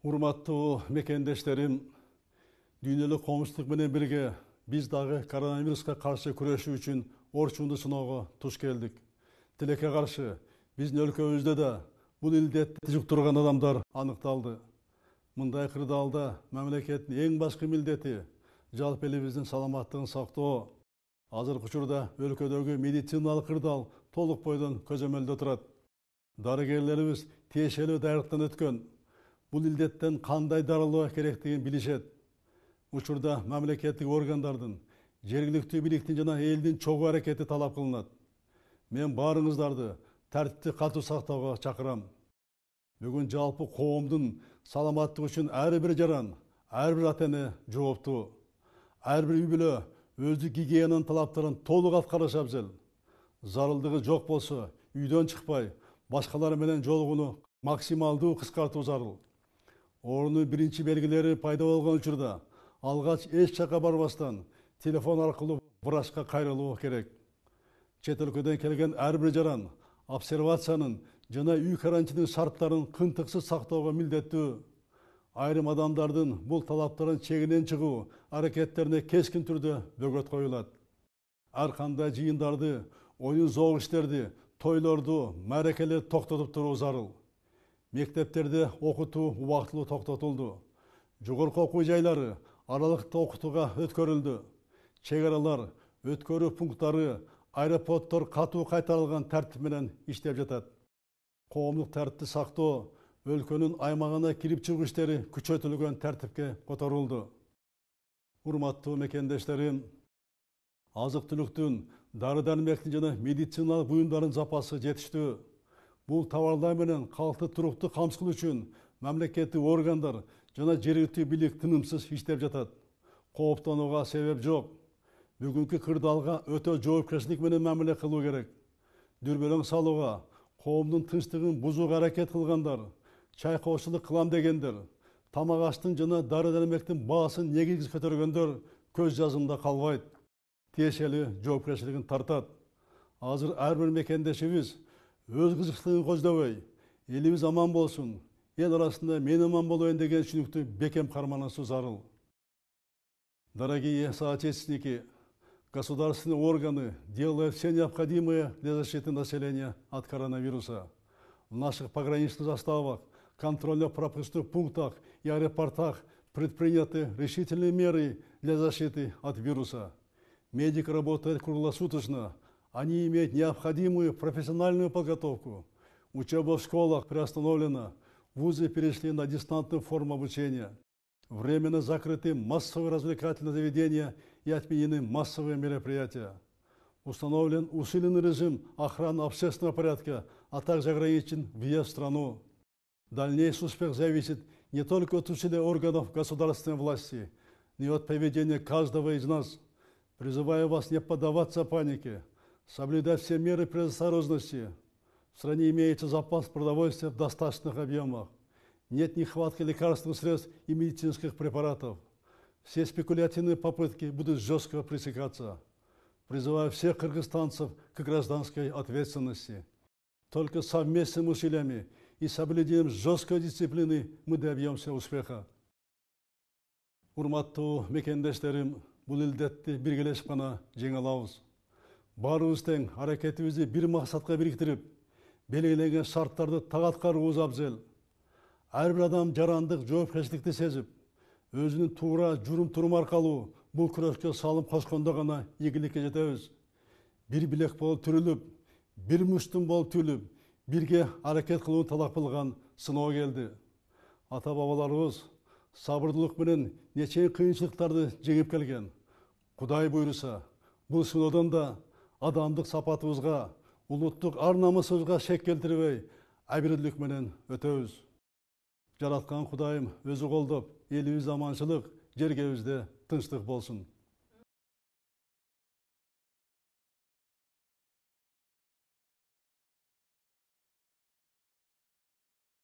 Урматтуу мекендештерим, дүйнөлүк коомчулук менен бирге биз дагы коронавируска каршы күрөшүү үчүн орчунду сыноого туш келдик. Тилекке каршы биздин өлкөбүздө да бул илдетти жуктурган адамдар аныкталды. Мындай кырдаалда мамлекеттин эң башкы милдети жалпы элибиздин саламаттыгын сактоо. Азыркы учурда өлкөдөгү медициналык кырдаал толук бойдон көзөмөлдө турат. Дарыгерлерибиз тиешелүү даярдыктан өткөн. Бул илдеттен кандай дарылоо керектигин билишет. Учурда мамлекеттик органдардын, жергиликтүү бийликтин жана элдин чогуу аракети талап кылынат. Мен баарыңыздарды тартипти катуу сактоого чакырам. Бүгүн жалпы коомдун саламаттыгы үчүн ар бир жаран, ар бир ата-эне жооптуу. Ар бир үй бүлө өздүк гигиенанын талаптарын толук аткарышы абзел. Зарылдыгы жок болсо, үйдөн чыкпай, башкалар менен жолугууну максималдуу кыскартуу зарыл. Оорунун биринчи белгилери пайда болгон учурда алгач эч жакка барбастан телефон аркылуу врачка кайрылуу керек. Чет өлкөдөн келген ар бир жаран обсервациянын жана үй карантинин шарттарын кынтыксыз сактоого милдеттүү. Айрым адамдардын бул талаптарын чегинен чыгуу аракеттерине кескин түрдө бөгөт коюлат. Ар кандай жыйындарды, оюн зоок иштерди, тойлорду, мааракелерди токтотуп туруу зарыл. Мектептерде окутуу убактылуу токтотулду. Жогорку окуу жайлары аралыкта окутууга өткөрүлдү. Чек аралар, өткөрүү пункттары, аэропорттор катуу кайтарылган тартип менен иштеп жатат. Коомдук тартипти сактоо, өлкөнүн аймагына кирип чыгуу иштери күчөтүлгөн тартипке которулду. Урматтуу мекендештерим, азык-түлүктүн, дары-дармектин жана медициналык буюмдардын запасы жетиштүү. Бул товарлар менен калкты туруктуу камсыздоо үчүн мамлекеттик органдар жана жергиликтүү бийлик тынымсыз иштеп жатат. Кооптонууга себеп жок. Бүгүнкү кырдаалга өтө жоопкерчилик менен мамиле кылуу керек. Дүрбөлөң салууга, коомдун тынчтыгын бузууга аракет кылгандар, чайкоочулук кылам дегендер, тамак аштын жана дары-дармектин баасын негизсиз көтөргөндөр көз жазымда калбайт. Тиешелүү жоопкерчилигин тартат. Азыр ар бир мекендешибиз өз кызыкчылыгын көздөбөй, элибиз аман болсун, эл арасында мен аман болоюн деген түшүнүктү бекем карманышуу зарыл. Дорогие соотечественники, государственные органы делают все необходимое для защиты населения от коронавируса. В наших пограничных заставах, контрольно-пропускных пунктах и аэропортах предприняты решительные меры для защиты от вируса. Медик работает круглосуточно. Они имеют необходимую профессиональную подготовку. Учеба в школах приостановлена. Вузы перешли на дистантную форму обучения. Временно закрыты массовые развлекательные заведения и отменены массовые мероприятия. Установлен усиленный режим охраны общественного порядка, а также ограничен въезд в страну. Дальнейший успех зависит не только от усилий органов государственной власти, но и от поведения каждого из нас. Призываю вас не поддаваться панике, соблюдать все меры предосторожности. В стране имеется запас продовольствия в достаточных объемах. Нет нехватки лекарственных средств и медицинских препаратов. Все спекулятивные попытки будут жестко пресекаться. Призываю всех кыргызстанцев к гражданской ответственности. Только совместными усилиями и соблюдением жесткой дисциплины мы добьемся успеха. Урматтуу мекендештерим, бул илдетти биргелешип гана жеңе алабыз. Баарыбыз тең аракетибизди бир максатка бириктирип, белгиленген шарттарды так аткарууубуз абзел. Ар бир адам жарандык жоопкерчиликти сезип, өзүнүн туура журум-турум аркылуу бул күрөшкө салым кошкондо гана ийгиликке жетебиз. Бир билек болуп түрүлүп, бир муштум болуп түлүп, бирге аракет кылууну талап кылган сыноо келди. Ата-бабаларыбыз сабырдуулук менен нече кыйынчылыктарды жеңип келген. Кудай буйруса, бул сыноодон да адамдык сапатыбызга, улуттук ар-намысыбызга шек келтирбей, абийирлик менен өтөбүз. Жараткан Кудайым өзү колдоп, элибизде аманчылык, жергебизде тынчтык болсун.